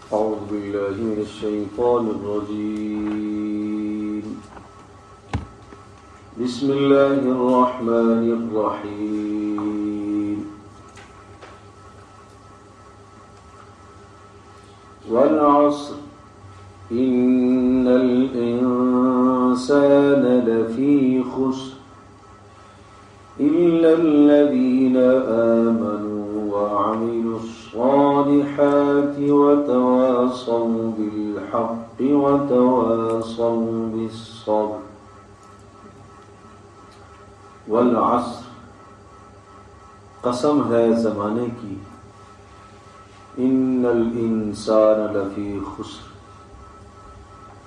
أعوذ بالله من الشيطان الرجيم. بسم الله الرحمن الرحيم. والعصر إن الإنسان لفي خسر إلا الذين آمنوا وعملوا الصالحات وتواصوا بالحق وتواصوا بالصبر. والعصر، قسم ہے زمانے کی، ان الانسان لفی خسر،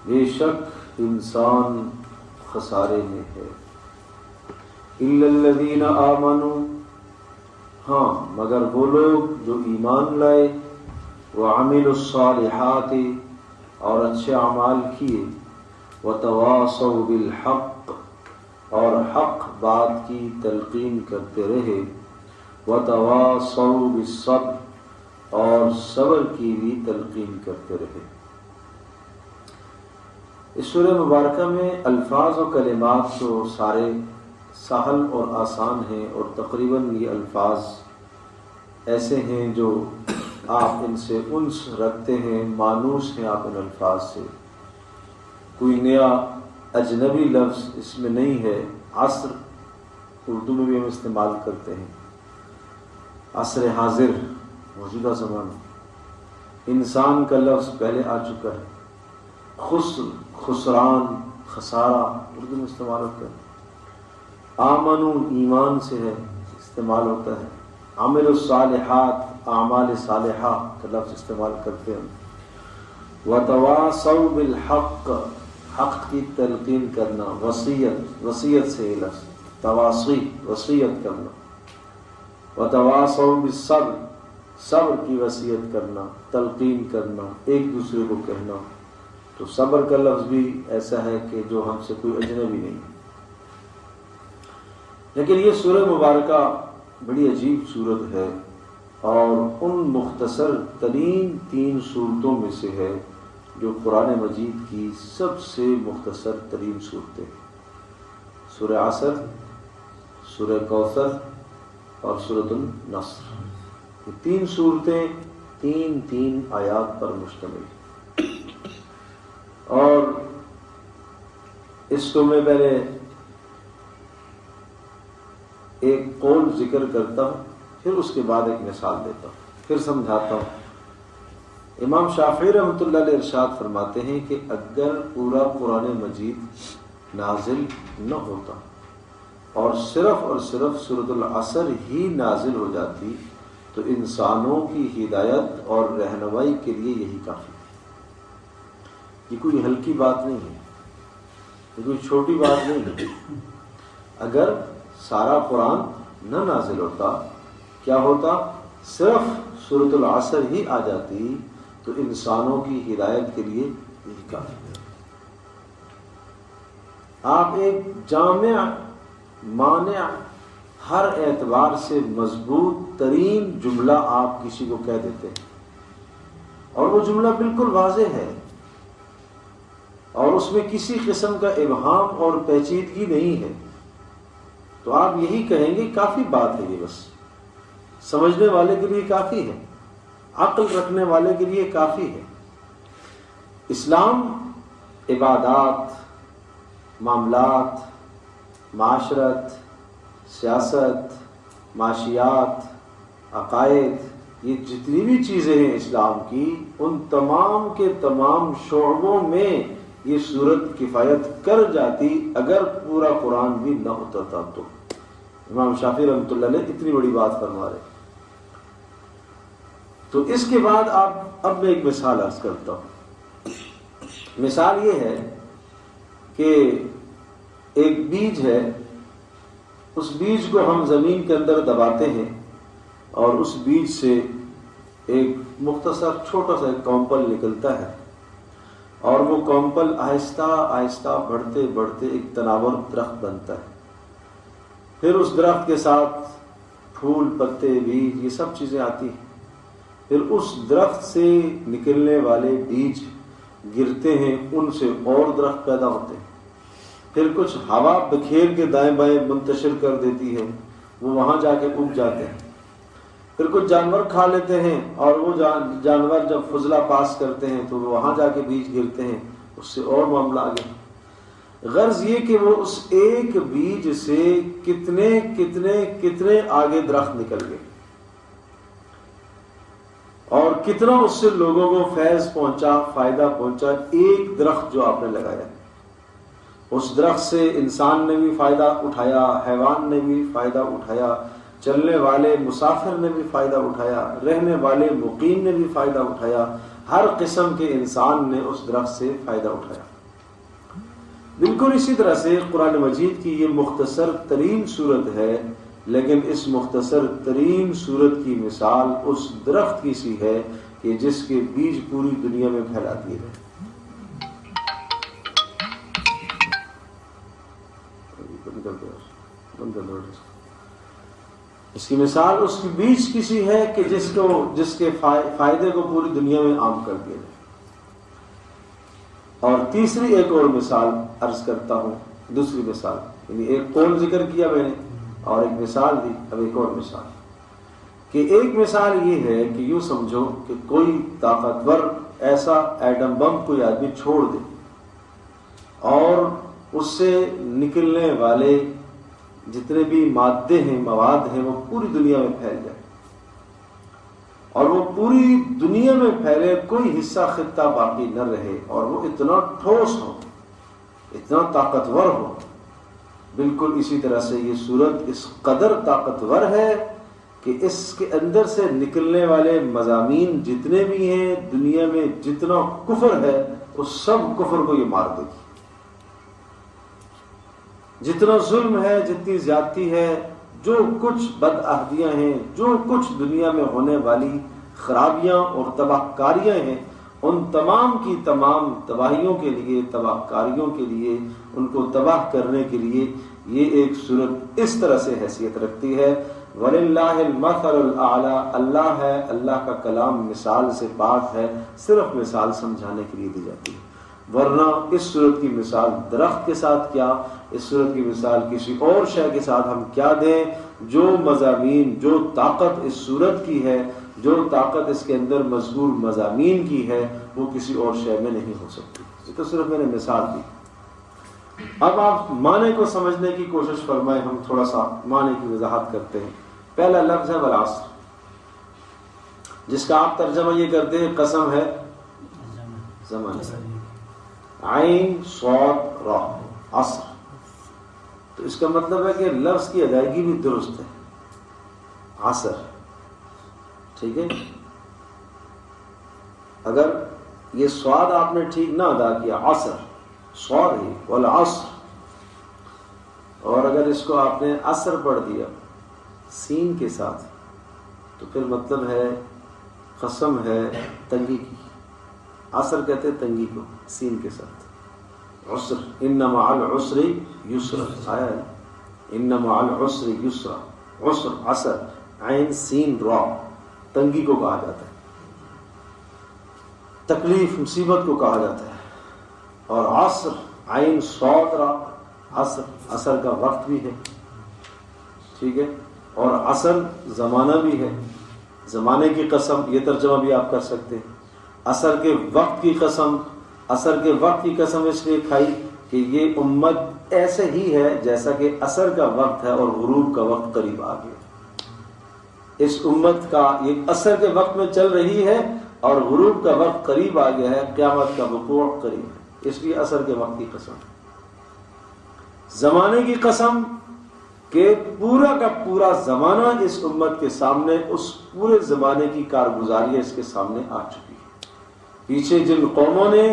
بے شک انسان خسارے میں ہے. الا الذین آمنوا، ہاں مگر وہ لوگ جو ایمان لائے، وعملوا الصالحات، اور اچھے اعمال کیے، وتواصوا بالحق، اور حق بات کی تلقین کرتے رہے، وتواصوا بالصبر، اور صبر کی بھی تلقین کرتے رہے. اس سورہ مبارکہ میں الفاظ و کلمات تو سارے سہل اور آسان ہیں، اور تقریباً یہ الفاظ ایسے ہیں جو آپ ان سے انس رکھتے ہیں، مانوس ہیں آپ ان الفاظ سے. کوئی نیا اجنبی لفظ اس میں نہیں ہے. عصر اردو میں بھی ہم استعمال کرتے ہیں، عصر حاضر، موجودہ زمانہ. انسان کا لفظ پہلے آ چکا ہے. خسر، خسران، خسارہ اردو میں استعمال ہوتا ہے. آمنو، ایمان سے ہے، استعمال ہوتا ہے. عمل الصالحات، اعمال صالحہ کا لفظ استعمال کرتے ہیں. وتواصوا بالحق، حق کی تلقین کرنا. وصیت، وصیت سے یہ لفظ تواصی، وصیت کرنا. وتواصوا بالصبر، صبر کی وصیت کرنا، تلقین کرنا، ایک دوسرے کو کہنا. تو صبر کا لفظ بھی ایسا ہے کہ جو ہم سے کوئی اجنبی نہیں ہے. لیکن یہ سورہ مبارکہ بڑی عجیب سورت ہے، اور ان مختصر ترین 3 سورتوں میں سے ہے جو قرآن مجید کی سب سے مختصر ترین صورتیں. سورہ عصر، سورہ کوثر اور سورۃ النصر. یہ 3 صورتیں 3 آیات پر مشتمل. اور اس کو میں پہلے ایک قول ذکر کرتا ہوں، پھر اس کے بعد ایک مثال دیتا ہوں، پھر سمجھاتا ہوں. امام شافعی رحمۃ اللہ علیہ ارشاد فرماتے ہیں کہ اگر پورا قرآن مجید نازل نہ ہوتا اور صرف سورۃ العصر ہی نازل ہو جاتی تو انسانوں کی ہدایت اور رہنمائی کے لیے یہی کافی ہے. یہ کوئی ہلکی بات نہیں ہے، یہ کوئی چھوٹی بات نہیں ہے. اگر سارا قرآن نہ نازل ہوتا، کیا ہوتا؟ صرف سورۃ العصر ہی آ جاتی تو انسانوں کی ہدایت کے لیے یہی کافی ہے. آپ ایک جامع، مانع، ہر اعتبار سے مضبوط ترین جملہ آپ کسی کو کہہ دیتے ہیں، اور وہ جملہ بالکل واضح ہے، اور اس میں کسی قسم کا ابہام اور پیچیدگی نہیں ہے، تو آپ یہی کہیں گے کافی بات ہے. یہ بس سمجھنے والے کے لیے کافی ہے، عقل رکھنے والے کے لیے کافی ہے. اسلام عبادات، معاملات، معاشرت، سیاست، معاشیات، عقائد، یہ جتنی بھی چیزیں ہیں اسلام کی، ان تمام کے تمام شعبوں میں یہ صورت کفایت کر جاتی اگر پورا قرآن بھی نہ ہوتا تھا. تو امام شافعی رحمۃ اللہ علیہ اتنی بڑی بات فرما رہے. تو اس کے بعد اب میں ایک مثال عرض کرتا ہوں. مثال یہ ہے کہ ایک بیج ہے، اس بیج کو ہم زمین کے اندر دباتے ہیں، اور اس بیج سے ایک مختصر چھوٹا سا ایک کمپل نکلتا ہے، اور وہ کمپل آہستہ آہستہ بڑھتے بڑھتے ایک تناور درخت بنتا ہے. پھر اس درخت کے ساتھ پھول، پتے، بیج، یہ سب چیزیں آتی ہیں. پھر اس درخت سے نکلنے والے بیج گرتے ہیں، ان سے اور درخت پیدا ہوتے ہیں، پھر کچھ ہوا بکھیر کے دائیں بائیں منتشر کر دیتی ہے، وہ وہاں جا کے اگ جاتے ہیں، پھر کچھ جانور کھا لیتے ہیں اور وہ جانور جب فضلہ پاس کرتے ہیں تو وہاں جا کے بیج گرتے ہیں، اس سے اور معاملہ آگے۔ غرض یہ کہ وہ اس ایک بیج سے کتنے کتنے کتنے آگے درخت نکل گئے، اور کتنا اس سے لوگوں کو فیض پہنچا، فائدہ پہنچا، ایک درخت جو آپ نے لگایا۔ اس درخت سے انسان نے بھی فائدہ اٹھایا، حیوان نے بھی فائدہ اٹھایا، چلنے والے مسافر نے بھی فائدہ اٹھایا، رہنے والے مقیم نے بھی فائدہ اٹھایا، ہر قسم کے انسان نے اس درخت سے فائدہ اٹھایا۔ بالکل اسی طرح سے قرآن مجید کی یہ مختصر ترین صورت ہے، لیکن اس مختصر ترین صورت کی مثال اس درخت کی سی ہے کہ جس کے بیج پوری دنیا میں پھیلاتی ہے۔ اس کی مثال اس کی بیج کسی ہے کہ جس کے فائدے کو پوری دنیا میں عام کر دیا جائے۔ اور تیسری ایک اور مثال عرض کرتا ہوں، دوسری مثال، یعنی ایک قول ذکر کیا میں نے اور ایک مثال دی، اب ایک اور مثال، کہ ایک مثال یہ ہے کہ یوں سمجھو کہ کوئی طاقتور ایسا ایٹم بم کوئی آدمی چھوڑ دے اور اس سے نکلنے والے جتنے بھی مادے ہیں، مواد ہیں، وہ پوری دنیا میں پھیل جائے، اور وہ پوری دنیا میں پھیلے، کوئی حصہ خطہ باقی نہ رہے، اور وہ اتنا ٹھوس ہو، اتنا طاقتور ہو۔ بالکل اسی طرح سے یہ صورت اس قدر طاقتور ہے کہ اس کے اندر سے نکلنے والے مضامین جتنے بھی ہیں، دنیا میں جتنا کفر ہے اس سب کفر کو یہ مار دے گی۔ جتنا ظلم ہے، جتنی زیادتی ہے، جو کچھ بدعہدیاں ہیں، جو کچھ دنیا میں ہونے والی خرابیاں اور تباہ کاریاں ہیں، ان تمام کی تمام تباہیوں کے لیے، تباہ کاریوں کے لیے، ان کو تباہ کرنے کے لیے یہ ایک صورت اس طرح سے حیثیت رکھتی ہے۔ وَلِلَّهِ الْمَثَلُ الْأَعْلَى، اللہ ہے، اللہ کا کلام مثال سے پاک ہے، صرف مثال سمجھانے کے لیے دی جاتی ہے، ورنہ اس صورت کی مثال درخت کے ساتھ کیا، اس صورت کی مثال کسی اور شے کے ساتھ ہم کیا دیں؟ جو مضامین، جو طاقت اس صورت کی ہے، جو طاقت اس کے اندر مذکور مضامین کی ہے، وہ کسی اور شے میں نہیں ہو سکتی۔ یہ تو صرف میں نے مثال دی۔ اب آپ معنی کو سمجھنے کی کوشش فرمائیں، ہم تھوڑا سا معنی کی وضاحت کرتے ہیں۔ پہلا لفظ ہے والعصر، جس کا آپ ترجمہ یہ کرتے ہیں قسم ہے زمانہ، عین صاد را، عصر، تو اس کا مطلب ہے کہ لفظ کی ادائیگی بھی درست ہے، عصر، ٹھیک ہے۔ اگر یہ صاد آپ نے ٹھیک نہ ادا کیا، عصر صاد ہی والعصر، اور اگر اس کو آپ نے عصر پڑھ دیا سین کے ساتھ، تو پھر مطلب ہے قسم ہے تنگی کی، عصر کہتے ہیں تنگی کو سین کے ساتھ، عسر، ان مع العسر یسرا، آیا ہے ان مع العسر یسرا، عسر، عصر، عین سین را، تنگی کو کہا جاتا ہے، تکلیف، مصیبت کو کہا جاتا ہے۔ اور عصر، عین صاد را، عصر، عصر کا وقت بھی ہے، ٹھیک ہے، اور عصر زمانہ بھی ہے، زمانے کی قسم، یہ ترجمہ بھی آپ کر سکتے ہیں۔ عصر کے وقت کی قسم، عصر کے وقت کی قسم اس لیے کھائی کہ یہ امت ایسے ہی ہے جیسا کہ عصر کا وقت ہے اور غروب کا وقت قریب آ گیا۔ اس امت کا یہ عصر کے وقت میں چل رہی ہے اور غروب کا وقت قریب آ گیا ہے، قیامت کا وقوع قریب ہے، اس لیے عصر کے وقت کی قسم۔ زمانے کی قسم کہ پورا کا پورا زمانہ اس امت کے سامنے، اس پورے زمانے کی کارگزاری اس کے سامنے آ چکی ہے۔ پیچھے جن قوموں نے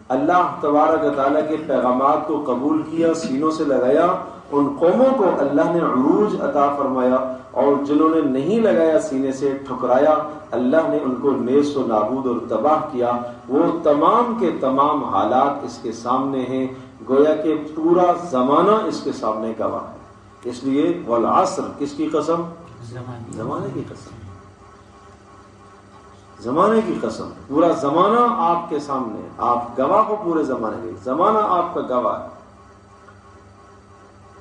اللہ تبارک و تعالیٰ کے پیغامات کو قبول کیا، سینوں سے لگایا، ان قوموں کو اللہ نے عروج عطا فرمایا، اور جنہوں نے نہیں لگایا، سینے سے ٹھکرایا، اللہ نے ان کو نیست و نابود اور تباہ کیا۔ وہ تمام کے تمام حالات اس کے سامنے ہیں، گویا کہ پورا زمانہ اس کے سامنے گواہ ہے۔ اس لیے والعصر، کس کی قسم؟ زمانے کی قسم۔ زمانے کی قسم، پورا زمانہ آپ کے سامنے، آپ گواہ ہو پورے زمانے کے، زمانہ آپ کا گواہ ہے۔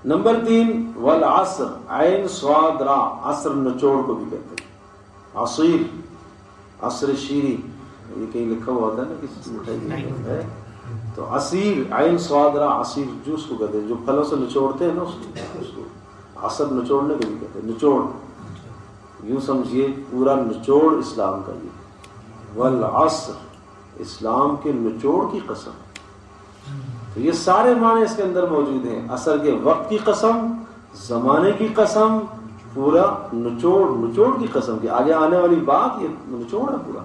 نمبر 3 والعصر، عین صاد را، عصر نچوڑ کو بھی کہتے ہیں، عصیر، عصر شیری، یہ کہیں لکھا ہوا ہوتا ہے نا کسی مٹھائی ہے تو عصیر، عین صاد را، عصیر جوس کو کہتے ہیں، جو پھلوں سے نچوڑتے ہیں نا اس کو عصر نچوڑنے کو بھی کہتے ہیں، نچوڑ، یوں سمجھیے پورا نچوڑ اسلام کا یہ، والعصر، اسلام کے نچوڑ کی قسم۔ تو یہ سارے معنی اس کے اندر موجود ہیں، عصر کے وقت کی قسم، زمانے کی قسم، پورا نچوڑ کی قسم، کہ آگے آنے والی بات یہ نچوڑ ہے پورا۔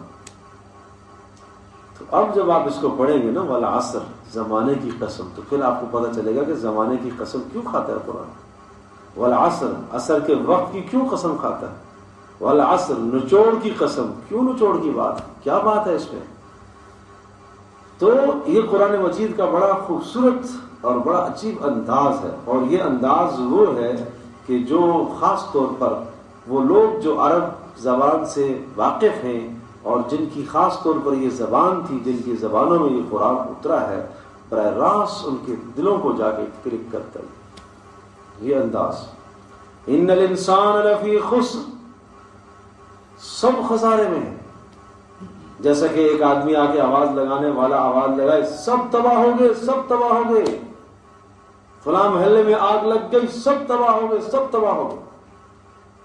تو اب جب آپ اس کو پڑھیں گے نا والعصر، زمانے کی قسم، تو پھر آپ کو پتہ چلے گا کہ زمانے کی قسم کیوں کھاتا ہے قرآن، والعصر، عصر کے وقت کی کیوں قسم کھاتا ہے، والعصر، نچوڑ کی قسم، کیوں نچوڑ کی بات، کیا بات ہے اس میں؟ تو یہ قرآن مجید کا بڑا خوبصورت اور بڑا عجیب انداز ہے، اور یہ انداز وہ ہے کہ جو خاص طور پر وہ لوگ جو عرب زبان سے واقف ہیں اور جن کی خاص طور پر یہ زبان تھی، جن کی زبانوں میں یہ قرآن اترا ہے، براہ راست ان کے دلوں کو جا کے کلک کرتا ہے یہ انداز۔ ان الانسان لفی خسر، سب خسارے میں ہے، جیسا کہ ایک آدمی آ کے آواز لگانے والا آواز لگائے، سب تباہ ہو گئے، سب تباہ ہو گئے، فلاں محلے میں آگ لگ گئی، سب تباہ ہو گئے، سب تباہ ہو گئے۔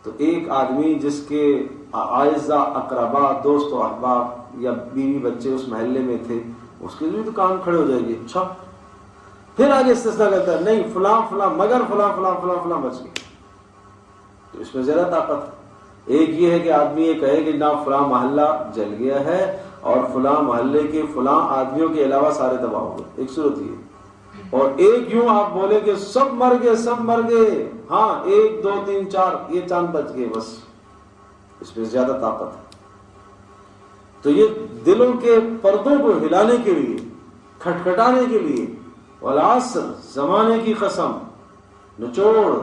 تو ایک آدمی جس کے اعزا اقربا، دوست و احباب یا بیوی بچے اس محلے میں تھے، اس کے لیے تو کان کھڑے ہو جائے گی، اچھا، پھر آگے استثناء کرتا ہے، نہیں فلاں فلاں، مگر فلاں فلاں فلاں فلاں بچ گئے۔ تو اس میں زیادہ طاقت ہے۔ ایک یہ ہے کہ آدمی یہ کہے کہ نہ فلاں محلہ جل گیا ہے اور فلاں محلے کے فلاں آدمیوں کے علاوہ سارے تباہ ہو گئے، ایک صورت یہ، اور ایک یوں آپ بولے کہ سب مر گئے، سب مر گئے، ہاں 1 2 3 4 یہ چاند بچ گئے، بس اس میں زیادہ طاقت ہے۔ تو یہ دلوں کے پردوں کو ہلانے کے لیے، کھٹکھٹانے کے لیے، والعصر، زمانے کی قسم، نچوڑ،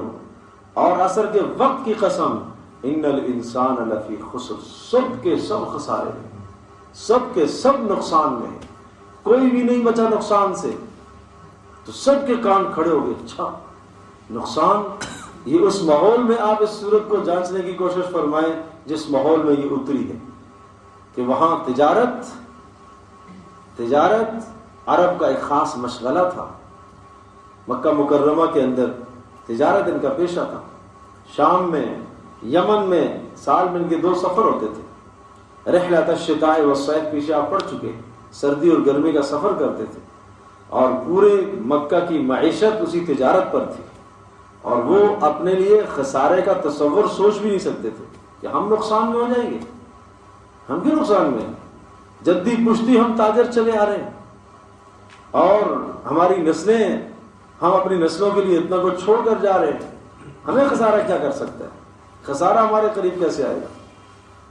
اور عصر کے وقت کی قسم، ان الانسان لفی خسر، سب کے سب خسارے میں، سب کے سب نقصان میں، کوئی بھی نہیں بچا نقصان سے۔ تو سب کے کان کھڑے ہو گئے، اچھا نقصان، یہ اس ماحول میں آپ اس صورت کو جانچنے کی کوشش فرمائیں جس ماحول میں یہ اتری ہے، کہ وہاں تجارت عرب کا ایک خاص مشغلہ تھا، مکہ مکرمہ کے اندر تجارت ان کا پیشہ تھا۔ شام میں، یمن میں سال میں ان کے 2 سفر ہوتے تھے، رحلۃ الشتاء والصیف پیچھے آپ پڑھ چکے، سردی اور گرمی کا سفر کرتے تھے، اور پورے مکہ کی معیشت اسی تجارت پر تھی، اور وہ اپنے لیے خسارے کا تصور سوچ بھی نہیں سکتے تھے کہ ہم نقصان میں ہو جائیں گے، ہم بھی نقصان میں ہیں، جدی پشتی ہم تاجر چلے آ رہے ہیں، اور ہماری نسلیں، ہم اپنی نسلوں کے لیے اتنا کچھ چھوڑ کر جا رہے ہیں، ہمیں خسارہ کیا کر سکتا ہے، خسارہ ہمارے قریب کیسے آئے گا؟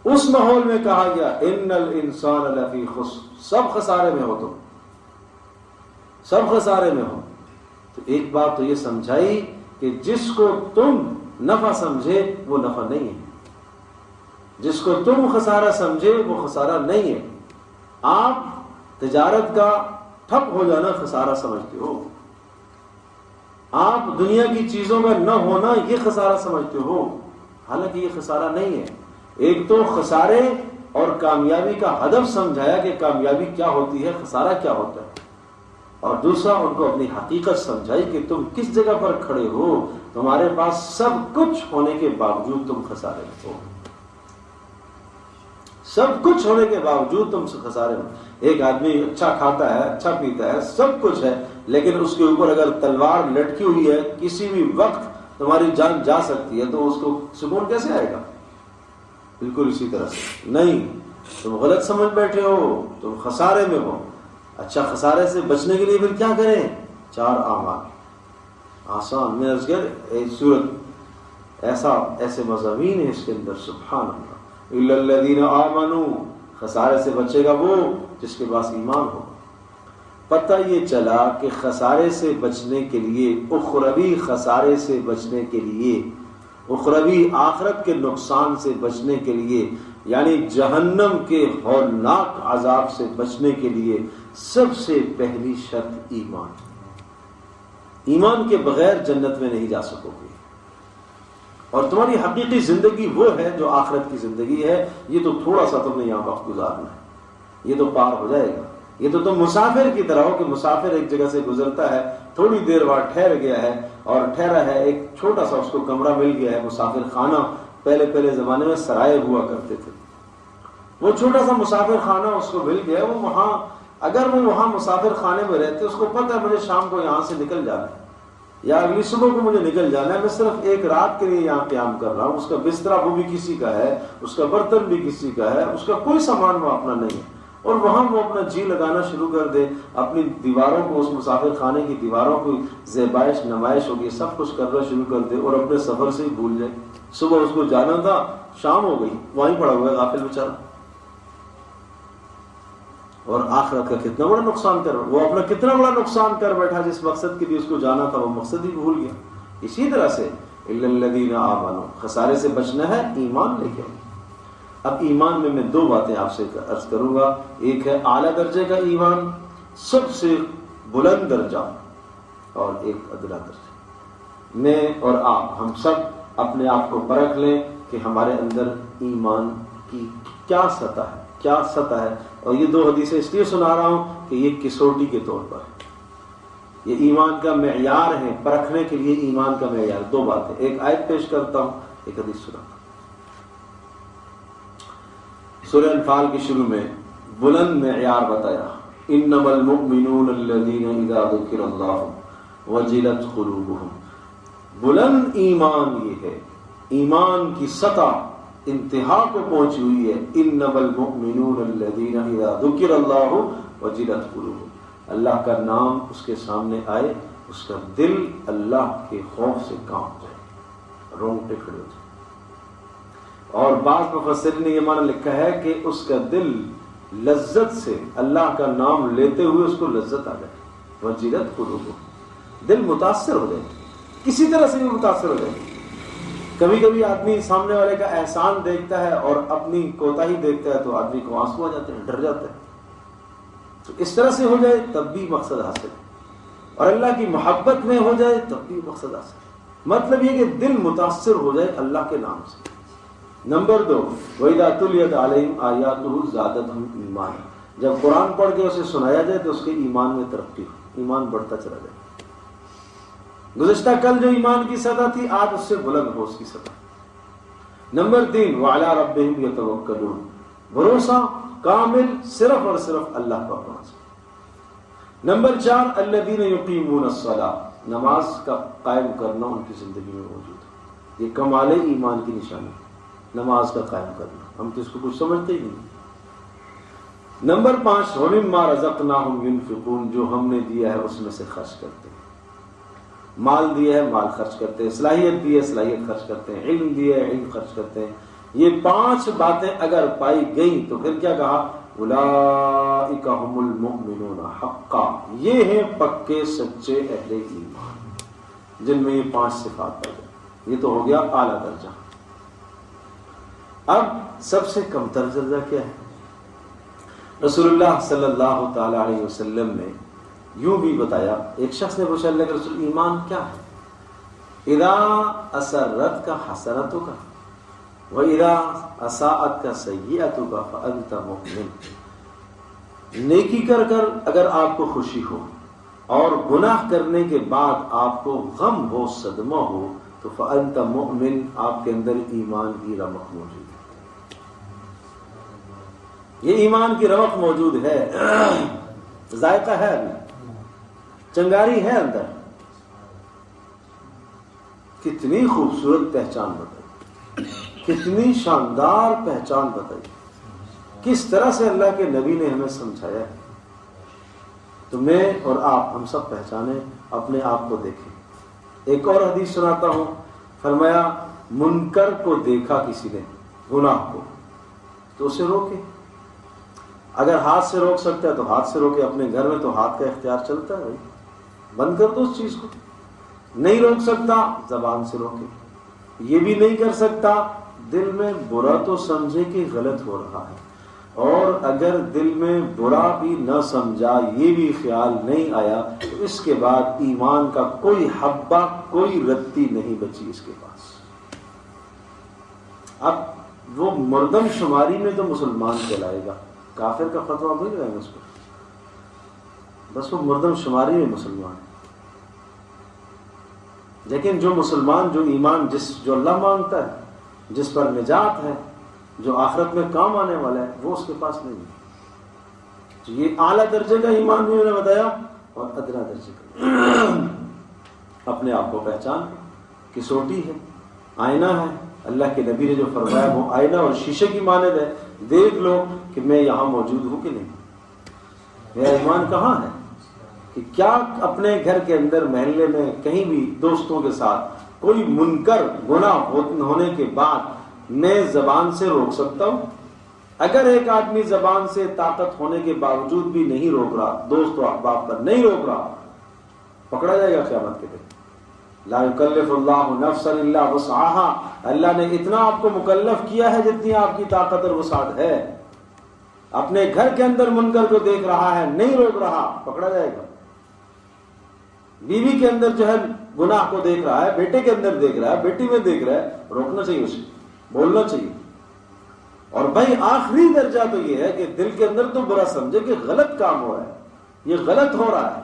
اس ماحول میں کہا گیا ان الانسان لفی خسر، سب خسارے میں ہو، تم سب خسارے میں ہو۔ تو ایک بات تو یہ سمجھائی کہ جس کو تم نفع سمجھے وہ نفع نہیں ہے، جس کو تم خسارہ سمجھے وہ خسارہ نہیں ہے۔ آپ تجارت کا ٹھپ ہو جانا خسارہ سمجھتے ہو، آپ دنیا کی چیزوں کا نہ ہونا یہ خسارہ سمجھتے ہو، حالانکہ یہ خسارہ نہیں ہے۔ ایک تو خسارے اور کامیابی کا ہدف سمجھایا کہ کامیابی کیا ہوتی ہے، خسارہ کیا ہوتا ہے، اور دوسرا ان کو اپنی حقیقت سمجھائی کہ تم کس جگہ پر کھڑے ہو، تمہارے پاس سب کچھ ہونے کے باوجود تم خسارے میں ہو، سب کچھ ہونے کے باوجود تم خسارے میں۔ ایک آدمی اچھا کھاتا ہے، اچھا پیتا ہے، سب کچھ ہے، لیکن اس کے اوپر اگر تلوار لٹکی ہوئی ہے، کسی بھی وقت تمہاری جان جا سکتی ہے، تو اس کو سکون کیسے آئے گا؟ بالکل اسی طرح سے نہیں، تم غلط سمجھ بیٹھے ہو، تم خسارے میں ہو۔ اچھا، خسارے سے بچنے کے لیے پھر کیا کریں؟ 4 اعمال آسان میں صورت ایسے مضامین ہیں اس کے اندر، سبحان اللہ۔ الا الذین آمنوا، خسارے سے بچے گا وہ جس کے پاس ایمان ہو۔ پتہ یہ چلا کہ خسارے سے بچنے کے لیے، اخروی خسارے سے بچنے کے لیے، اخروی آخرت کے نقصان سے بچنے کے لیے یعنی جہنم کے ہولناک عذاب سے بچنے کے لیے سب سے پہلی شرط ایمان. ایمان کے بغیر جنت میں نہیں جا سکو گے. اور تمہاری حقیقی زندگی وہ ہے جو آخرت کی زندگی ہے. یہ تو تھوڑا سا تم نے یہاں وقت گزارنا ہے, یہ تو پار ہو جائے گا. یہ تو تم مسافر کی طرح ہو کہ مسافر ایک جگہ سے گزرتا ہے, تھوڑی دیر بعد ٹھہر گیا ہے, اور ٹھہرا ہے ایک چھوٹا سا اس کو کمرہ مل گیا ہے, مسافر خانہ. پہلے زمانے میں سرائے ہوا کرتے تھے, وہ چھوٹا سا مسافر خانہ اس کو مل گیا. وہ وہاں اگر وہ وہاں مسافر خانے میں رہتے, اس کو پتہ ہے مجھے شام کو یہاں سے نکل جانا ہے یا اگلی صبح کو مجھے نکل جانا ہے, میں صرف ایک رات کے لیے یہاں قیام کر رہا ہوں. اس کا بستر وہ بھی کسی کا ہے, اس کا برتن بھی کسی کا ہے, اس کا کوئی سامان وہ اپنا نہیں ہے, اور وہاں وہ اپنا جی لگانا شروع کر دے. اپنی دیواروں کو, اس مسافر خانے کی دیواروں کو زیبائش نمائش ہوگی, سب کچھ کرنا شروع کر دے, اور اپنے سفر سے ہی بھول جائے. صبح اس کو جانا تھا, شام ہو گئی, وہیں پڑا ہوا ہے غافل بیچارہ. اور آخرت کا کتنا بڑا نقصان کر, وہ اپنا کتنا بڑا نقصان کر بیٹھا. جس مقصد کے لیے اس کو جانا تھا وہ مقصد ہی بھول گیا. اسی طرح سے الا الذین آمنوا, خسارے سے بچنا ہے, ایمان لے کے. اب ایمان میں دو باتیں آپ سے عرض کروں گا. ایک ہے اعلیٰ درجے کا ایمان, سب سے بلند درجہ, اور ایک ادنا درجہ. میں اور آپ, ہم سب اپنے آپ کو پرکھ لیں کہ ہمارے اندر ایمان کی کیا سطح ہے. اور یہ دو حدیثیں اس لیے سنا رہا ہوں کہ یہ کسوٹی کے طور پر ہے, یہ ایمان کا معیار ہے, پرکھنے کے لیے ایمان کا معیار. دو باتیں, ایک آیت پیش کرتا ہوں, ایک حدیث سناتا ہوں. سورہ انفال کے شروع میں بلند معیار بتایا, انما المؤمنون الذین اذا ذکر اللہ وجلت قلوبہم. بلند ایمان یہ ہے, ایمان کی سطح انتہا کو پہنچی ہوئی ہے. انما المؤمنون الذین اذا ذکر اللہ وجلت قلوبہم, اللہ کا نام اس کے سامنے آئے, اس کا دل اللہ کے خوف سے کانپ جائے, رونگٹے کھڑے ہو جائے. اور بعض مفسرین نے یہ معنی لکھا ہے کہ اس کا دل لذت سے اللہ کا نام لیتے ہوئے اس کو لذت آ جائے. وجلت قلوبہم, دل متاثر ہو جائے, کسی طرح سے بھی متاثر ہو جائے. کبھی کبھی آدمی سامنے والے کا احسان دیکھتا ہے اور اپنی کوتاہی دیکھتا ہے تو آدمی کو آنسو آ جاتے ہیں, ڈر جاتا ہے. تو اس طرح سے ہو جائے تب بھی مقصد حاصل ہے, اور اللہ کی محبت میں ہو جائے تب بھی مقصد حاصل ہے. مطلب یہ کہ دل متاثر ہو جائے اللہ کے نام سے. نمبر 2, وَإِذَا تُلِيَتْ عَلَيْهِمْ آيَاتُهُ زَادَتْهُمْ ایمانا. جب قرآن پڑھ کے اسے سنایا جائے تو اس کے ایمان میں ترقی ہو, ایمان بڑھتا چلا جائے. گزشتہ کل جو ایمان کی سطح تھی, آج اس سے بلند ہو اس کی سطح. نمبر 3, وَعَلَىٰ رَبِّهِمْ يَتَوَكَّلُونَ, بھروسہ کامل صرف اور صرف اللہ پر ہونا چاہیے. نمبر 4, الَّذِينَ يُقِيمُونَ الصَّلَاةَ, نماز کا قائم کرنا ان کی زندگی میں موجود ہے. یہ کمال ایمان کی نشانی ہے, نماز کا قائم کرنا. ہم تو اس کو کچھ سمجھتے ہی نہیں. نمبر 5, وَمِمَّا رَزَقْنَاهُمْ يُنْفِقُونَ, جو ہم نے دیا ہے اس میں سے خرچ کرتے ہیں. مال دیا ہے, مال خرچ کرتے ہیں. صلاحیت دی ہے, صلاحیت خرچ کرتے ہیں. علم دیا ہے, علم خرچ کرتے ہیں. یہ 5 باتیں اگر پائی گئیں تو پھر کیا کہا, اولئک هم المؤمنون حقا, یہ ہیں پکے سچے اہل ایمان جن میں یہ 5 صفات پائی جائیں. یہ تو ہو گیا اعلیٰ درجہ. اب سب سے کم تر درجہ کیا ہے؟ رسول اللہ صلی اللہ تعالی علیہ وسلم نے یوں بھی بتایا. ایک شخص نے پوچھا, اللہ کے رسول ایمان کیا ہے؟ اذا اسرت کا حسنتک واذا اساءت کا سیئتک فانت مؤمن. نیکی کر کر اگر آپ کو خوشی ہو اور گناہ کرنے کے بعد آپ کو غم ہو, صدمہ ہو, تو فانت مؤمن, آپ کے اندر ایمان کی رمق موجود ہے. یہ ایمان کی رمق موجود ہے, ذائقہ ہے, ابھی چنگاری ہے اندر. کتنی خوبصورت پہچان بتائی, کتنی شاندار پہچان بتائی, کس طرح سے اللہ کے نبی نے ہمیں سمجھایا ہے. تو میں اور آپ, ہم سب پہچانیں, اپنے آپ کو دیکھیں. ایک اور حدیث سناتا ہوں. فرمایا, منکر کو دیکھا کسی نے, گناہ کو, تو اسے روکے. اگر ہاتھ سے روک سکتا ہے تو ہاتھ سے روکے. اپنے گھر میں تو ہاتھ کا اختیار چلتا ہے بھائی, بند کر دو اس چیز کو. نہیں روک سکتا, زبان سے روکے. یہ بھی نہیں کر سکتا, دل میں برا تو سمجھے کہ غلط ہو رہا ہے، اور اگر دل میں برا بھی نہ سمجھا، یہ بھی خیال نہیں آیا، تو اس کے بعد ایمان کا کوئی حبہ، کوئی رتی نہیں بچی اس کے پاس۔ اب وہ مردم شماری میں تو مسلمان کہلائے گا، کافر کا فتویٰ بھول رہے ہیں اس کو، بس وہ مردم شماری میں مسلمان ہے۔ لیکن جو مسلمان، جو ایمان جو اللہ مانگتا ہے، جس پر نجات ہے، جو آخرت میں کام آنے والا ہے، وہ اس کے پاس نہیں ہے۔ تو یہ اعلیٰ درجے کا ایمان بھی میں نے بتایا، اور ادنا درجے کا اپنے آپ کو پہچان کسوٹی ہے، آئینہ ہے۔ اللہ کے نبی نے جو فرمایا وہ آئینہ اور شیشے کی مانند ہے، دیکھ لو کہ میں یہاں موجود ہوں کہ نہیں، میرا ایمان کہاں ہے، کہ کیا اپنے گھر کے اندر، محلے میں، کہیں بھی دوستوں کے ساتھ کوئی منکر گناہ ہونے کے بعد میں زبان سے روک سکتا ہوں؟ اگر ایک آدمی زبان سے طاقت ہونے کے باوجود بھی نہیں روک رہا، دوست و احباب پر نہیں روک رہا، پکڑا جائے گا قیامت کے دن۔ لا یکلف اللہ نفسا الا وسعها، اللہ نے اتنا آپ کو مکلف کیا ہے جتنی آپ کی طاقت اور وسعت ہے۔ اپنے گھر کے اندر منکر کو دیکھ رہا ہے، نہیں روک رہا، پکڑا جائے گا۔ بیوی کے اندر جو ہے گناہ کو دیکھ رہا ہے، بیٹے کے اندر دیکھ رہا ہے، بیٹی میں دیکھ رہا ہے، روکنا چاہیے اسے، بولنا چاہیے۔ اور بھائی آخری درجہ تو یہ ہے کہ دل کے اندر تو برا سمجھے کہ غلط کام ہو رہا ہے، یہ غلط ہو رہا ہے،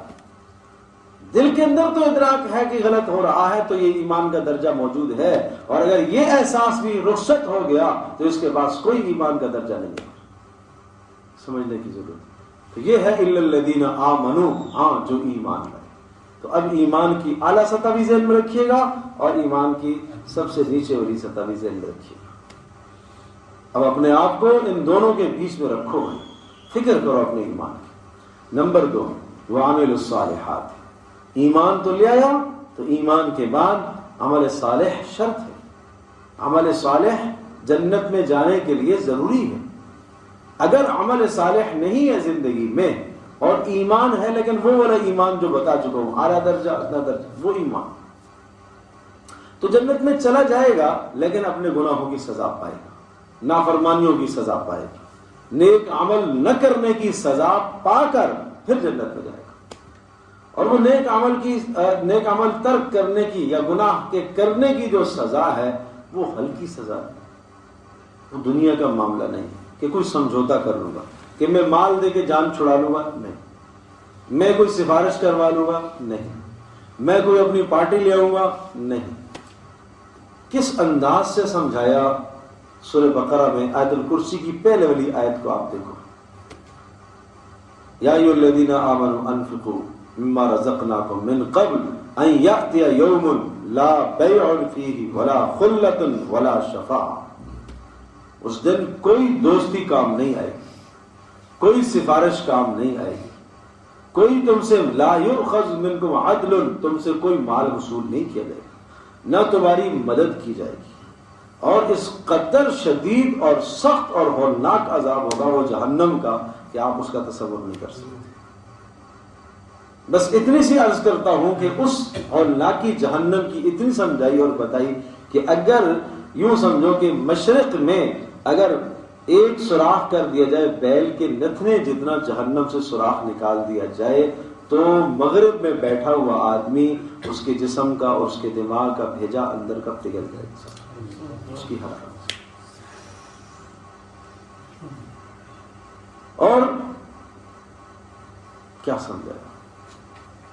دل کے اندر تو ادراک ہے کہ غلط ہو رہا ہے، تو یہ ایمان کا درجہ موجود ہے۔ اور اگر یہ احساس بھی رخصت ہو گیا تو اس کے پاس کوئی ایمان کا درجہ نہیں ہے، سمجھنے کی ضرورت ہے۔ تو یہ ہے الا الذین آمنوا، ہاں جو ایمان لائے۔ تو اب ایمان کی اعلیٰ سطح بھی ذہن میں رکھیے گا، اور ایمان کی سب سے نیچے والی سطح بھی ذہن میں رکھیے گا۔ اب اپنے آپ کو ان دونوں کے بیچ میں رکھو، فکر کرو اپنے ایمان کی۔ نمبر 2، وعملوا الصالحات، ایمان تو لے آیا، تو ایمان کے بعد عمل صالح شرط ہے۔ عمل صالح جنت میں جانے کے لیے ضروری ہے۔ اگر عمل صالح نہیں ہے زندگی میں، اور ایمان ہے لیکن وہ والا ایمان جو بتا چکا ہوں، اعلیٰ درجہ، ادنا درجہ، وہ ایمان، تو جنت میں چلا جائے گا لیکن اپنے گناہوں کی سزا پائے گا، نافرمانیوں کی سزا پائے گا، نیک عمل نہ کرنے کی سزا پا کر پھر جنت میں جائے گا۔ اور وہ نیک عمل ترک کرنے کی یا گناہ کے کرنے کی جو سزا ہے وہ ہلکی سزا ہے، وہ دنیا کا معاملہ نہیں کہ کوئی سمجھوتا کر لوں گا، کہ میں مال دے کے جان چھڑا لوں گا، نہیں، میں کوئی سفارش کروا لوں گا، نہیں، میں کوئی اپنی پارٹی لے آؤں گا، نہیں۔ کس انداز سے سمجھایا سورہ بقرہ میں آیت الکرسی کی پہلے والی آیت کو آپ دیکھو، یا ایھا الذین آمنوا انفقوا مما رزقناکم من قبل ان یأتی یوم لا بیع فیہ ولا خلۃ ولا شفاعہ۔ اس دن کوئی دوستی کام نہیں آئے گی، کوئی سفارش کام نہیں آئے گی، کوئی تم سے لا یؤخذ منکم عدل، تم سے کوئی مال وصول نہیں کیا جائے گا، نہ تمہاری مدد کی جائے گی، اور اس قدر شدید اور سخت اور ہولناک عذاب ہوگا وہ جہنم کا کہ آپ اس کا تصور نہیں کر سکتے۔ بس اتنی سی عرض کرتا ہوں کہ اس ہولناکی جہنم کی اتنی سمجھائی اور بتائی کہ اگر یوں سمجھو کہ مشرق میں اگر ایک سوراخ کر دیا جائے، بیل کے نتنے جتنا جہنم سے سوراخ نکال دیا جائے، تو مغرب میں بیٹھا ہوا آدمی اس کے جسم کا اور اس کے دماغ کا بھیجا اندر کا پگھل جائے گا اس کی حرارت۔ اور کیا سمجھایا،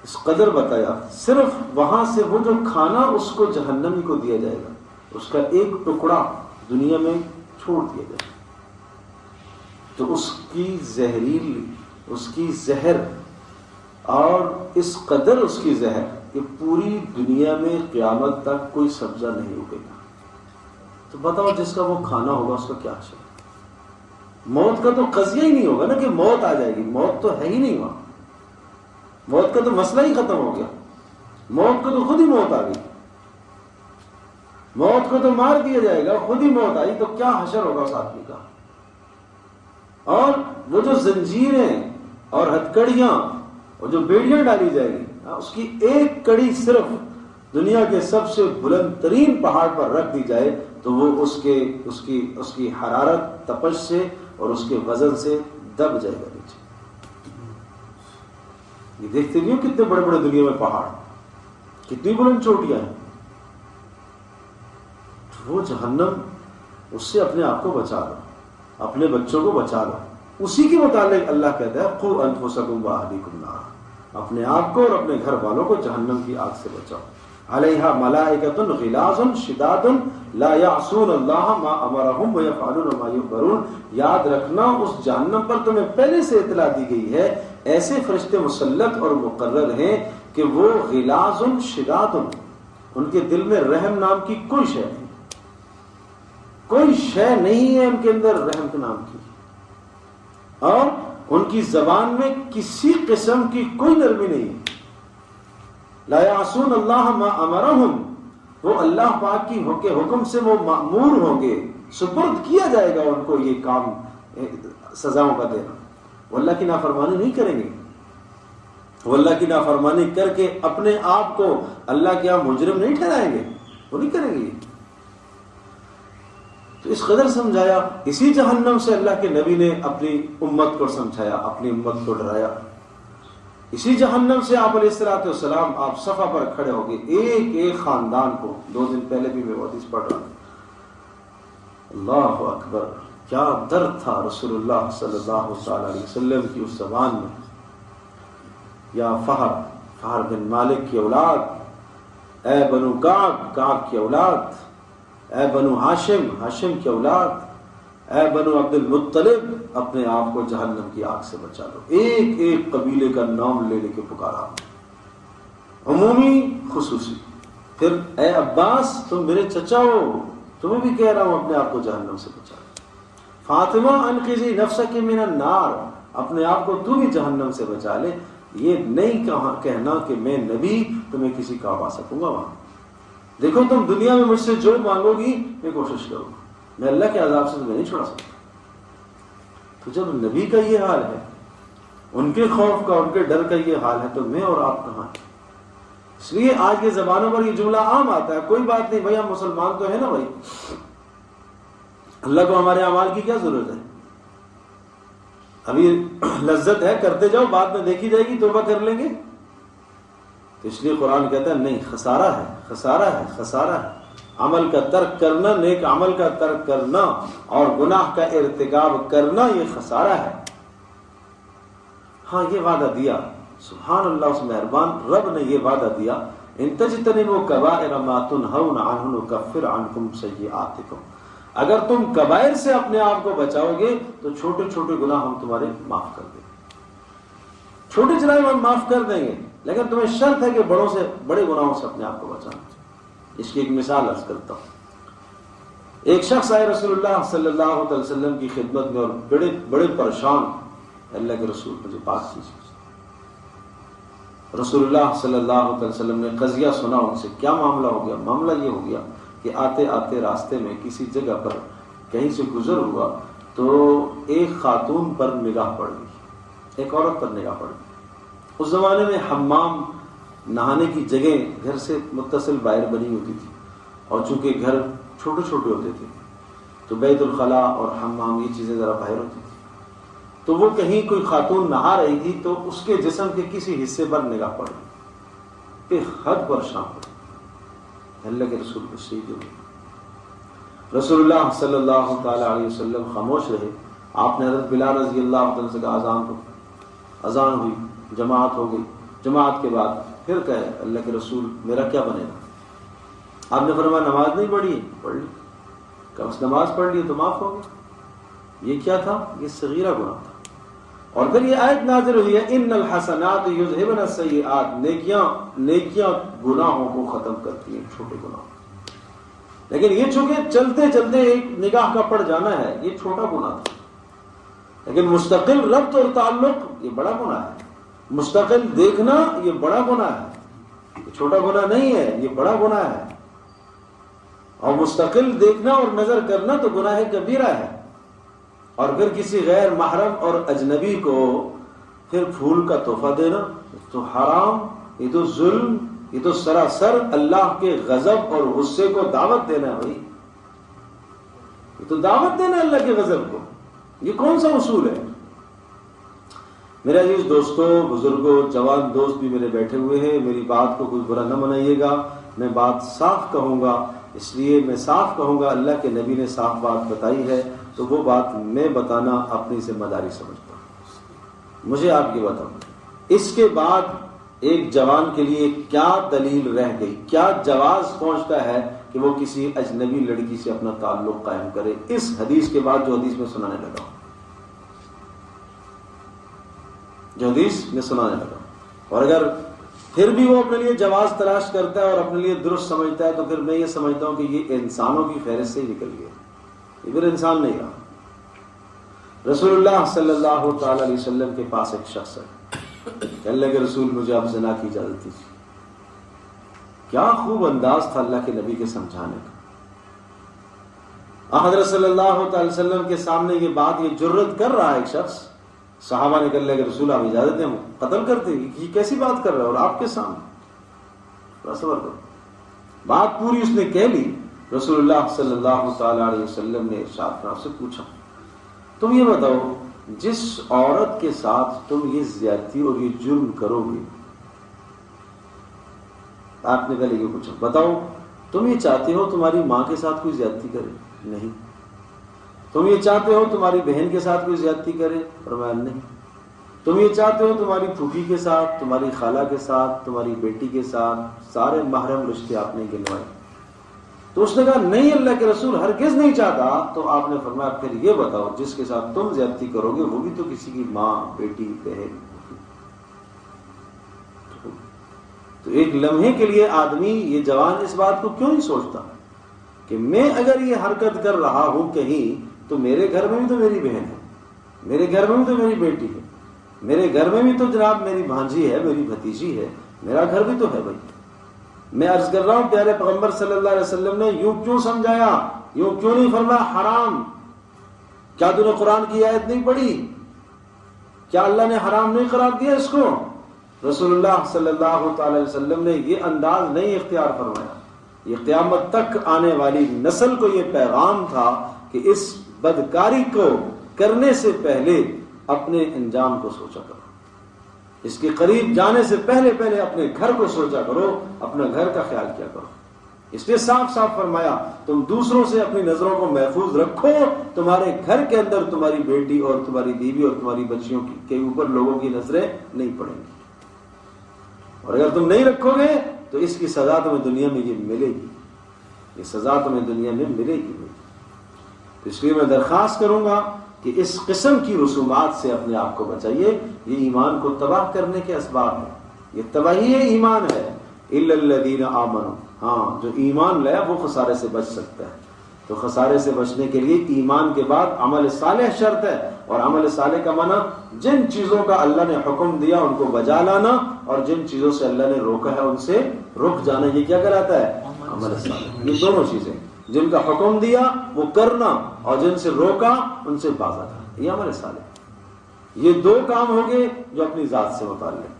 اس قدر بتایا، صرف وہاں سے وہ جو کھانا اس کو جہنمی کو دیا جائے گا، اس کا ایک ٹکڑا دنیا میں چھوڑ دیا جائے گا، تو اس کی زہریلی، اس کی زہر، اور اس قدر اس کی زہر کہ پوری دنیا میں قیامت تک کوئی سبزہ نہیں اگے گا۔ تو بتاؤ جس کا وہ کھانا ہوگا اس کا کیا حشر؟ موت کا تو قضیہ ہی نہیں ہوگا نا کہ موت آ جائے گی، موت تو ہے ہی نہیں وہاں، موت کا تو مسئلہ ہی ختم ہو گیا، موت کو تو خود ہی موت آ گئی، موت کو تو مار دیا جائے گا، خود ہی موت آئی، تو کیا حشر ہوگا اس آدمی کا؟ اور وہ جو زنجیریں اور ہتھکڑیاں اور جو بیڑیاں ڈالی جائے گی، اس کی ایک کڑی صرف دنیا کے سب سے بلند ترین پہاڑ پر رکھ دی جائے تو وہ اس کی حرارت تپش سے اور اس کے وزن سے دب جائے گا نیچے. یہ دیکھتے نہیں ہو کتنے بڑے بڑے دنیا میں پہاڑ، کتنی بلند چوٹیاں ہیں. وہ جہنم، اس سے اپنے آپ کو بچا لو، اپنے بچوں کو بچا لو. اسی کے متعلق اللہ کہتا ہے قوا انفسکم واہلیکم نارا، اپنے آپ کو اور اپنے گھر والوں کو جہنم کی آگ سے بچاؤ. علیہا ملائکۃ غلاظ شداد لا یعصون اللہ ما امرہم ویفعلون ما یؤمرون. یاد رکھنا اس جہنم پر تمہیں پہلے سے اطلاع دی گئی ہے، ایسے فرشتے مسلط اور مقرر ہیں کہ وہ غلاظ شداد، ان کے دل میں رحم نام کی کوئی شے نہیں، کوئی شے نہیں ہے ان کے اندر رحم کے نام کی، اور ان کی زبان میں کسی قسم کی کوئی نرمی نہیں ہے. لا یعصون اللہ ما امرہم، وہ اللہ پاک کی کے حکم سے وہ مأمور ہوں گے، سپرد کیا جائے گا ان کو یہ کام سزاؤں کا دینا. وہ اللہ کی نافرمانی نہیں کریں گے، وہ اللہ کی نافرمانی کر کے اپنے آپ کو اللہ کے یہاں مجرم نہیں ٹھہرائیں گے، وہ نہیں کریں گے. تو اس قدر سمجھایا. اسی جہنم سے اللہ کے نبی نے اپنی امت کو سمجھایا، اپنی امت کو ڈرایا. اسی جہنم سے آپ علیہ الصلوۃ والسلام آپ صفا پر کھڑے ہو گئے، ایک ایک خاندان کو. 2 دن پہلے بھی میں وہ حدیث پڑھ رہا تھا. اللہ اکبر، کیا درد تھا رسول اللہ صلی اللہ علیہ وسلم کی اس زبان میں. یا فہر بن مالک کی اولاد، اے بنو کعب کی اولاد، اے بنو ہاشم کی اولاد، اے بنو عبد المطلب، اپنے آپ کو جہنم کی آگ سے بچا لو. ایک ایک قبیلے کا نام لے لے کے پکارا، عمومی خصوصی. پھر اے عباس تم میرے چچا ہو، تمہیں بھی کہہ رہا ہوں اپنے آپ کو جہنم سے بچا لو. فاطمہ انقذی نفسک من النار، اپنے آپ کو تو بھی جہنم سے بچا لے. یہ نہیں کہنا کہ میں نبی تمہیں کسی کام آ سکوں گا. وہاں دیکھو تم دنیا میں مجھ سے جو مانگو گی میں کوشش کروں گا، میں اللہ کے عذاب سے تمہیں نہیں چھوڑا سکتا. تو جب نبی کا یہ حال ہے، ان کے خوف کا، ان کے ڈر کا یہ حال ہے، تو میں اور آپ کہاں ہیں؟ اس لیے آج کے زبانوں پر یہ جملہ عام آتا ہے، کوئی بات نہیں بھائی، ہم مسلمان تو ہیں نا بھائی، اللہ کو ہمارے اعمال کی کیا ضرورت ہے؟ ابھی لذت ہے، کرتے جاؤ، بعد میں دیکھی جائے گی، توبہ کر لیں گے. تو اس لیے قرآن کہتا ہے نہیں، خسارہ ہے، خسارہ ہے، خسارہ ہے. عمل کا ترک کرنا، نیک عمل کا ترک کرنا اور گناہ کا ارتکاب کرنا، یہ خسارہ ہے. ہاں یہ وعدہ دیا، سبحان اللہ، اس مہربان رب نے یہ وعدہ دیا، ان تجتنبوا کبائر ما تنہون عنہ نکفر عنکم سیئاتکم. اگر تم کبائر سے اپنے آپ کو بچاؤ گے تو چھوٹے چھوٹے گناہ ہم تمہارے معاف کر دیں گے، چھوٹے جرائم ہم معاف کر دیں گے، لیکن تمہیں شرط ہے کہ بڑوں سے، بڑے گناہوں سے اپنے آپ کو بچانا. اس کی ایک مثال عرض کرتا ہوں. ایک شخص آئے رسول اللہ صلی اللہ علیہ وسلم کی خدمت میں اور بڑے پریشان. اللہ کے رسول مجھے بات کیجیے. رسول اللہ صلی اللہ علیہ وسلم نے قضیہ سنا ان سے. کیا معاملہ ہو گیا؟ معاملہ یہ ہو گیا کہ آتے آتے راستے میں کسی جگہ پر کہیں سے گزر ہوا تو ایک خاتون پر نگاہ پڑ گئی، ایک عورت پر نگاہ پڑ گئی. اس زمانے میں حمام، نہانے کی جگہ گھر سے متصل باہر بنی ہوتی تھی، اور چونکہ گھر چھوٹے چھوٹے ہوتے تھے تو بیت الخلاء اور حمام یہ چیزیں ذرا باہر ہوتی تھی. تو وہ کہیں کوئی خاتون نہا رہی تھی تو اس کے جسم کے کسی حصے پر نگاہ پڑ گئی، بے حد پریشان ہو گئی. اللہ کے رسول کو شہید ہو گئی. رسول اللہ صلی اللہ تعالی علیہ وسلم خاموش رہے. آپ نے حضرت بلال رضی اللہ عنہ سے کہا اذان ہوئی، جماعت ہو گئی. جماعت کے بعد پھر کہے اللہ کے رسول میرا کیا بنے گا؟ آپ نے فرمایا نماز نہیں پڑھی؟ پڑھ لی. کہ اس نماز پڑھ لی تو معاف ہو گیا. یہ کیا تھا؟ یہ صغیرہ گناہ تھا. اور پھر یہ آیت نازل ہوئی ہے ان الحسنات یذہبن السیئات، نیکیاں گناہوں کو ختم کرتی ہیں، چھوٹے گناہ. لیکن یہ چونکہ چلتے چلتے ایک نگاہ کا پڑ جانا ہے، یہ چھوٹا گناہ تھا. لیکن مستقل ربط اور تعلق یہ بڑا گناہ ہے. مستقل دیکھنا یہ بڑا گناہ ہے، یہ چھوٹا گناہ نہیں ہے، یہ بڑا گناہ ہے. اور مستقل دیکھنا اور نظر کرنا تو گناہ کبیرہ ہے. اور پھر کسی غیر محرم اور اجنبی کو پھر پھول کا تحفہ دینا تو حرام، یہ تو ظلم، یہ تو سراسر اللہ کے غضب اور غصے کو دعوت دینا ہے. بھائی تو دعوت دینا اللہ کے غضب کو، یہ کون سا اصول ہے؟ میرے عزیز دوستو، بزرگوں، جوان دوست بھی میرے بیٹھے ہوئے ہیں، میری بات کو کوئی برا نہ منائیے گا، میں بات صاف کہوں گا، اس لیے میں صاف کہوں گا، اللہ کے نبی نے صاف بات بتائی ہے تو وہ بات میں بتانا اپنی ذمہ داری سمجھتا ہوں۔ مجھے آپ یہ بتاؤ، اس کے بعد ایک جوان کے لیے کیا دلیل رہ گئی، کیا جواز پہنچتا ہے کہ وہ کسی اجنبی لڑکی سے اپنا تعلق قائم کرے اس حدیث کے بعد جو حدیث میں سنانے لگا ہوں، جو حدیث میں سنانے لگا؟ اور اگر پھر بھی وہ اپنے لیے جواز تلاش کرتا ہے اور اپنے لیے درست سمجھتا ہے تو پھر میں یہ سمجھتا ہوں کہ یہ انسانوں کی فہرست سے ہی نکل گیا، یہ پھر انسان نہیں رہا۔ رسول اللہ صلی اللہ تعالی علیہ وسلم کے پاس ایک شخص ہے کہ اللہ کے رسول مجھے اب زنا کی اجازت دیجیے۔ کیا خوب انداز تھا اللہ کے نبی کے سمجھانے کا۔ حضرت صلی اللہ تعالی وسلم کے سامنے یہ بات، یہ جرت کر رہا ہے ایک شخص، صحابہ نے کہا اللہ کے رسول آپ اجازت دیں، ہم قتل کرتے، یہ کیسی بات کر رہے اور آپ کے سامنے؟ صبر کرو، بات پوری اس نے کہہ لی۔ رسول اللہ صلی اللہ تعالی علیہ وسلم نے ارشاد فرمایا، سے پوچھا تم یہ بتاؤ جس عورت کے ساتھ تم یہ زیادتی اور یہ جرم کرو گے، آپ نے پہلے یہ پوچھا بتاؤ تم یہ چاہتے ہو تمہاری ماں کے ساتھ کوئی زیادتی کرے؟ نہیں۔ تم یہ چاہتے ہو تمہاری بہن کے ساتھ کوئی زیادتی کرے؟ فرمایا نہیں۔ تم یہ چاہتے ہو تمہاری پھوپھی کے ساتھ، تمہاری خالہ کے ساتھ، تمہاری بیٹی کے ساتھ، سارے محرم رشتے آپ نے گنوائے؟ تو اس نے کہا نہیں اللہ کے رسول ہرگز نہیں چاہتا۔ تو آپ نے فرمایا پھر یہ بتاؤ جس کے ساتھ تم زیادتی کرو گے وہ بھی تو کسی کی ماں، بیٹی، بہن۔ تو ایک لمحے کے لیے آدمی، یہ جوان اس بات کو کیوں نہیں سوچتا کہ میں اگر یہ حرکت کر رہا ہوں کہیں تو میرے گھر میں بھی تو میری بہن ہے، میرے گھر میں بھی تو میری بیٹی ہے، میرے گھر میں بھی تو جناب میری بھانجی ہے، میری بھتیجی ہے، میرا گھر بھی تو ہے بھائی۔ میں عرض کر رہا ہوں پیارے پیغمبر صلی اللہ علیہ وسلم نے یوں کیوں سمجھایا، یوں کیوں نہیں فرمایا حرام؟ کیا تو نے قرآن کی آیت نہیں پڑھی؟ کیا اللہ نے حرام نہیں قرار دیا اس کو؟ رسول اللہ صلی اللہ تعالی علیہ وسلم نے یہ انداز نہیں اختیار فرمایا۔ یہ قیامت تک آنے والی نسل کو یہ پیغام تھا کہ اس بدکاری کو کرنے سے پہلے اپنے انجام کو سوچا کرو، اس کے قریب جانے سے پہلے اپنے گھر کو سوچا کرو، اپنا گھر کا خیال کیا کرو۔ اس لیے صاف صاف فرمایا تم دوسروں سے اپنی نظروں کو محفوظ رکھو، تمہارے گھر کے اندر تمہاری بیٹی اور تمہاری بیوی اور تمہاری بچیوں کے اوپر لوگوں کی نظریں نہیں پڑیں گی، اور اگر تم نہیں رکھو گے تو اس کی سزا تمہیں دنیا میں یہ ملے گی، یہ سزا تمہیں دنیا میں ملے گی۔ اس لیے میں درخواست کروں گا کہ اس قسم کی رسومات سے اپنے آپ کو بچائیے، یہ ایمان کو تباہ کرنے کے اسباب ہیں، یہ تباہی ایمان ہے۔ الا الذین آمنوا، ہاں جو ایمان لیا وہ خسارے سے بچ سکتا ہے۔ تو خسارے سے بچنے کے لیے ایمان کے بعد عمل صالح شرط ہے، اور عمل صالح کا معنی جن چیزوں کا اللہ نے حکم دیا ان کو بجا لانا، اور جن چیزوں سے اللہ نے روکا ہے ان سے رک جانا، یہ کیا کہلاتا ہے؟ عمل صالح۔ یہ دونوں چیزیں، جن کا حکم دیا وہ کرنا اور جن سے روکا ان سے باز آنا، یہ عمل صالح۔ یہ دو کام ہو گئے جو اپنی ذات سے متعلق ہیں،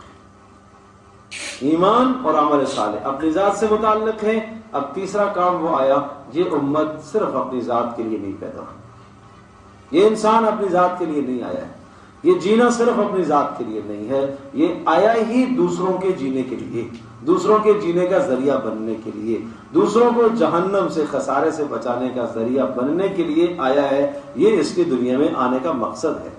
ایمان اور عمل صالح اپنی ذات سے متعلق ہے۔ اب تیسرا کام وہ آیا، یہ امت صرف اپنی ذات کے لیے نہیں پیدا ہوئی، یہ انسان اپنی ذات کے لیے نہیں آیا ہے، یہ جینا صرف اپنی ذات کے لیے نہیں ہے، یہ آیا ہی دوسروں کے جینے کے لیے، دوسروں کے جینے کا ذریعہ بننے کے لیے، دوسروں کو جہنم سے، خسارے سے بچانے کا ذریعہ بننے کے لیے آیا ہے۔ یہ اس کی دنیا میں آنے کا مقصد ہے۔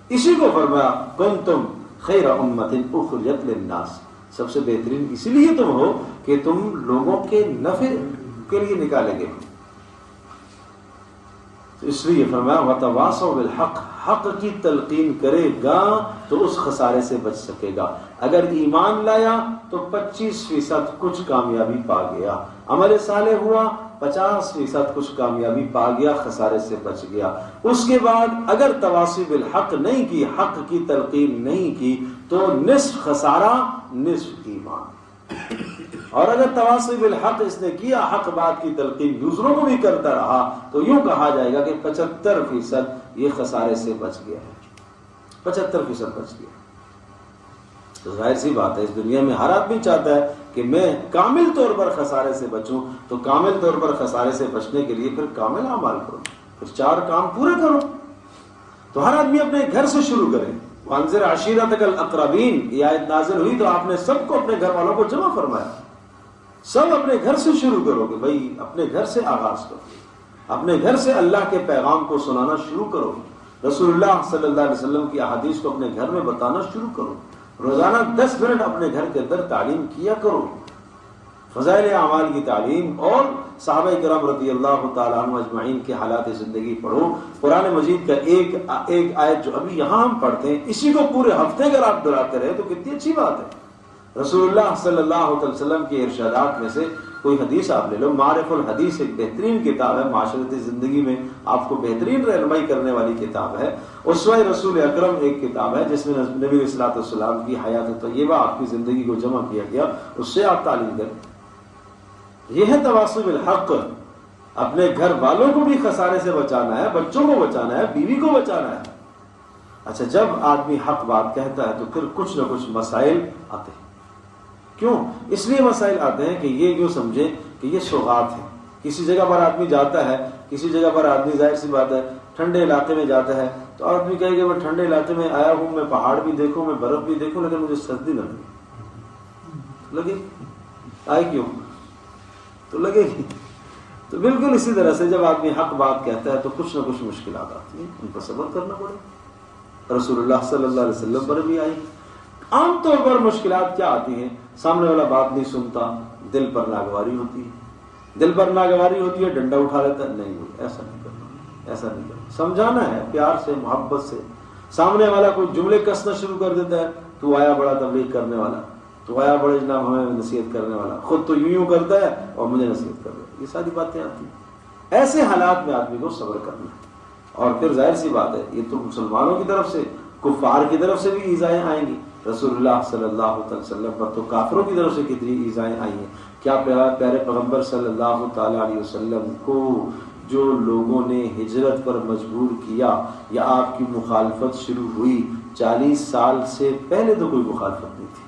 اسی کو فرمایا کنتم خیر امۃ اخرجت للناس، سب سے بہترین اسی لیے تم ہو کہ تم لوگوں کے نفع کے لیے نکالے گئے ہو۔ اس لیے فرمایا وتواصوا بالحق، حق کی تلقین کرے گا تو اس خسارے سے بچ سکے گا۔ اگر ایمان لایا تو 25% کچھ کامیابی پا گیا، عمل صالح ہوا 50% کچھ کامیابی پا گیا، خسارے سے بچ گیا۔ اس کے بعد اگر تواصی بالحق نہیں کی، حق کی تلقین نہیں کی، تو نصف خسارہ نصف ایمان۔ اور اگر تواصی بالحق اس نے کیا، حق بات کی تلقین دوسروں کو بھی کرتا رہا، تو یوں کہا جائے گا کہ 75% یہ خسارے سے بچ گیا ہے، 75% بچ گیا۔ تو ظاہر سی بات ہے اس دنیا میں ہر آدمی چاہتا ہے کہ میں کامل طور پر خسارے سے بچوں، تو کامل طور پر خسارے سے بچنے کے لیے پھر کامل اعمال کروں، پھر 4 کام پورے کرو. تو ہر آدمی اپنے گھر سے شروع کرے. وانذر عشیرتک الاقربین، یہ آیت نازل ہوئی تو آپ نے سب کو اپنے گھر والوں کو جمع فرمایا. سب اپنے گھر سے شروع کرو کہ بھائی اپنے گھر سے آغاز کرو، اپنے گھر سے اللہ کے پیغام کو سنانا شروع کرو، رسول اللہ صلی اللہ علیہ وسلم کی احادیث کو اپنے گھر میں بتانا شروع کرو. روزانہ 10 منٹ اپنے گھر کے اندر تعلیم کیا کرو، فضائل اعمال کی تعلیم. اور صحابہ کرام رضی اللہ تعالیٰ عنہ اجمعین کے حالات زندگی پڑھو. قرآن مجید کا ایک آیت جو ابھی یہاں ہم پڑھتے ہیں، اسی کو پورے ہفتے اگر آپ دہراتے رہے تو کتنی اچھی بات ہے. رسول اللہ صلی اللہ علیہ وسلم کے ارشادات میں سے کوئی حدیث آپ لے لو. معارف الحدیث ایک بہترین کتاب ہے، معاشرتی زندگی میں آپ کو بہترین رہنمائی کرنے والی کتاب ہے. اسوہ رسول اکرم ایک کتاب ہے جس میں نبی علیہ الصلوۃ والسلام کی حیات طیبہ آپ کی زندگی کو جمع کیا گیا، اس سے آپ تعلیم کریں. یہ ہے تواصی بالحق. اپنے گھر والوں کو بھی خسارے سے بچانا ہے، بچوں کو بچانا ہے، بیوی کو بچانا ہے. اچھا، جب آدمی حق بات کہتا ہے تو پھر کچھ نہ کچھ مسائل آتے ہیں. کیوں؟ اس لیے مسائل آتے ہیں کہ یہ یوں سمجھیں کہ یہ سوغات ہے. کسی جگہ پر آدمی جاتا ہے، کسی جگہ پر آدمی ظاہر سی بات ہے ٹھنڈے علاقے میں جاتا ہے تو آدمی کہے کہ میں ٹھنڈے علاقے میں آیا ہوں، میں پہاڑ بھی دیکھوں، میں برف بھی دیکھوں، لیکن مجھے سردی نہ لگے. آئے کیوں؟ تو لگے گی. تو بالکل اسی طرح سے جب آدمی حق بات کہتا ہے تو کچھ نہ کچھ مشکلات آتی ہیں، ان پر صبر کرنا پڑے. رسول اللہ صلی اللہ علیہ وسلم پر بھی آئی. عام طور پر مشکلات کیا آتی ہیں؟ سامنے والا بات نہیں سنتا، دل پر ناگواری ہوتی ہے. دل پر ناگواری ہوتی ہے، ڈنڈا اٹھا لیتا ہے. نہیں، ایسا نہیں کرنا، ایسا نہیں کرنا. سمجھانا ہے پیار سے، محبت سے. سامنے والا کوئی جملے کسنا شروع کر دیتا ہے، تو آیا بڑا تبلیغ کرنے والا، تو آیا بڑے جناب ہمیں نصیحت کرنے والا، خود تو یوں کرتا ہے اور مجھے نصیحت کر رہا ہے. یہ ساری باتیں آتی ہیں. ایسے حالات میں آدمی کو صبر کرنا ہے. اور پھر ظاہر سی بات ہے یہ تو مسلمانوں کی طرف سے، کفار کی طرف سے بھی ایذائیں آئیں گی. رسول اللہ صلی اللہ علیہ وسلم پر تو کافروں کی طرف سے کتنی ایذائیں آئی ہیں. کیا پیارے پیغمبر صلی اللہ تعالی علیہ وسلم کو جو لوگوں نے ہجرت پر مجبور کیا یا آپ کی مخالفت شروع ہوئی، 40 سال سے پہلے تو کوئی مخالفت نہیں تھی.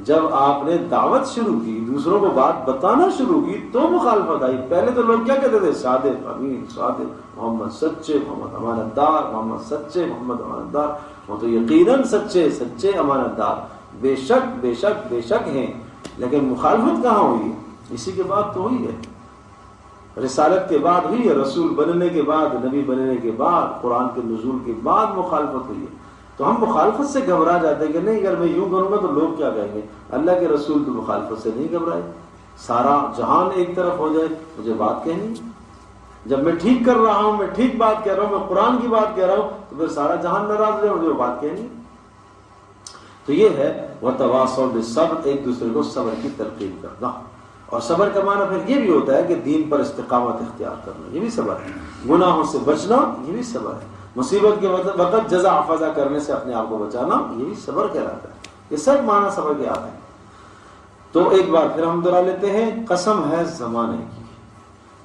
جب آپ نے دعوت شروع کی، دوسروں کو بات بتانا شروع کی تو مخالفت آئی. پہلے تو لوگ کیا کہتے تھے؟ صادق، امین، صادق، محمد سچے، محمد امانت دار، محمد سچے، محمد امانت دار. وہ تو یقیناً سچے امانت دار، بے شک بے شک بے شک ہیں. لیکن مخالفت کہاں ہوئی ہے؟ اسی کے بعد تو ہوئی ہے، رسالت کے بعد ہوئی ہے، رسول بننے کے بعد، نبی بننے کے بعد، قرآن کے نزول کے بعد مخالفت ہوئی ہے. تو ہم مخالفت سے گھبرا جاتے ہیں کہ نہیں اگر میں یوں کروں گا تو لوگ کیا کہیں گے. اللہ کے رسول تو مخالفت سے نہیں گھبرائے. سارا جہان ایک طرف ہو جائے، مجھے بات کہنی. جب میں ٹھیک کر رہا ہوں، میں ٹھیک بات کہہ رہا ہوں، میں قرآن کی بات کہہ رہا ہوں، تو پھر سارا جہان ناراض رہے، مجھے بات کہنی. تو یہ ہے وتواصوا بالصبر، ایک دوسرے کو صبر کی تلقین کرنا. اور صبر کا معنی پھر یہ بھی ہوتا ہے کہ دین پر استقامت اختیار کرنا، یہ بھی صبر ہے. گناہوں سے بچنا، یہ بھی صبر ہے. مصیبت کے وقت جزا فضا کرنے سے اپنے آپ کو بچانا، یہ بھی صبر کہلاتا ہے. یہ سب معنی صبر کے آتے ہیں. تو ایک بار پھر ہم دہرا لیتے ہیں، قسم ہے زمانے کی،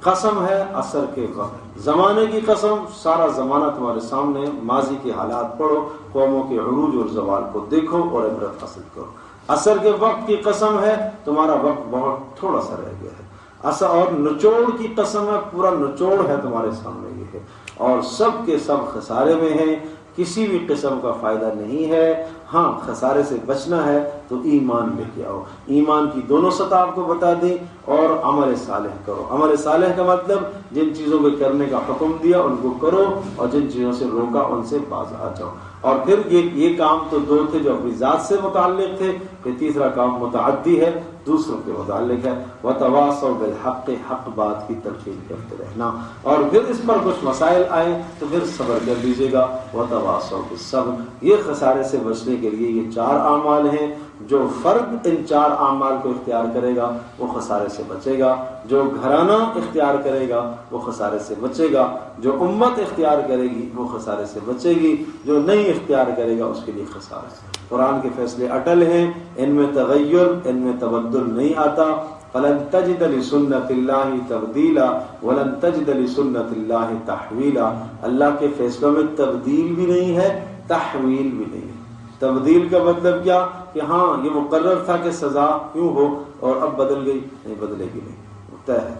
قسم ہے عصر کے وقت. زمانے کی قسم، سارا زمانہ تمہارے سامنے، ماضی کے حالات پڑھو، قوموں کے عروج اور زوال کو دیکھو اور عبرت حاصل کرو. عصر کے وقت کی قسم ہے، تمہارا وقت بہت تھوڑا سا رہ گیا ہے. عصر اور نچوڑ کی قسم ہے، پورا نچوڑ ہے تمہارے سامنے یہ ہے، اور سب کے سب خسارے میں ہیں، کسی بھی قسم کا فائدہ نہیں ہے. ہاں، خسارے سے بچنا ہے تو ایمان لے کے آؤ. ایمان کی دونوں سطح آپ کو بتا دیں، اور عمل صالح کرو. عمل صالح کا مطلب جن چیزوں کو کرنے کا حکم دیا ان کو کرو، اور جن چیزوں سے روکا ان سے باز آ جاؤ. اور پھر یہ کام تو 2 تھے جو اپنی ذات سے متعلق تھے، پھر تیسرا کام متعدی ہے، دوسروں کے متعلق ہے. وتواصوا بالحق، حق بات کی تلقین کرتے رہنا. اور پھر اس پر کچھ مسائل آئیں تو پھر صبر کر لیجیے گا. وتواصوا بالصبر، یہ خسارے سے بچنے کے لیے یہ 4 اعمال ہیں. جو فرد ان 4 اعمال کو اختیار کرے گا وہ خسارے سے بچے گا. جو گھرانہ اختیار کرے گا وہ خسارے سے بچے گا. جو امت اختیار کرے گی وہ خسارے سے بچے گی. جو نہیں اختیار کرے گا اس کے لیے خسارے سے. قرآن کے فیصلے اٹل ہیں، ان میں تغیر، ان میں تبدل نہیں آتا. فلن تجد لسنت اللہ تبدیلا ولن تجد لسنت اللہ تحویلا. اللہ کے فیصلوں میں تبدیل بھی نہیں ہے، تحویل بھی نہیں ہے. تبدیل کا مطلب کیا؟ کہ ہاں یہ مقرر تھا کہ سزا کیوں ہو اور اب بدل گئی، نہیں بدلے گی، نہیں طے ہے.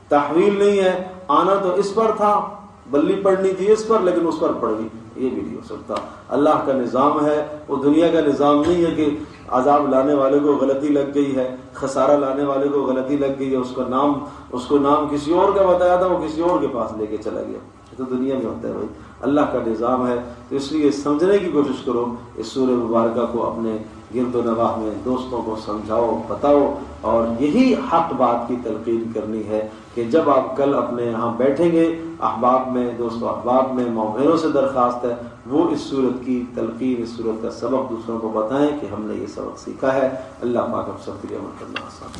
تحویل نہیں ہے، آنا تو اس پر تھا، بلی پڑنی تھی اس پر، لیکن اس پر پڑ گئی، یہ بھی نہیں ہو سکتا۔ اللہ کا نظام ہے، وہ دنیا کا نظام نہیں ہے کہ عذاب لانے والے کو غلطی لگ گئی ہے، خسارہ لانے والے کو غلطی لگ گئی ہے، اس کو نام کسی اور کا بتایا تھا، وہ کسی اور کے پاس لے کے چلا گیا۔ تو دنیا میں ہوتا ہے بھائی، اللہ کا نظام ہے۔ تو اس لیے سمجھنے کی کوشش کرو، اس سورہ مبارکہ کو اپنے گرد و نواح میں دوستوں کو سمجھاؤ، بتاؤ، اور یہی حق بات کی تلقین کرنی ہے کہ جب آپ کل اپنے یہاں بیٹھیں گے احباب میں، دوست و احباب میں، مومنوں سے درخواست ہے وہ اس صورت کی تلقین، اس صورت کا سبق دوسروں کو بتائیں کہ ہم نے یہ سبق سیکھا ہے۔ اللہ پاک ہم سب کے لیے عمل کرنا آسان۔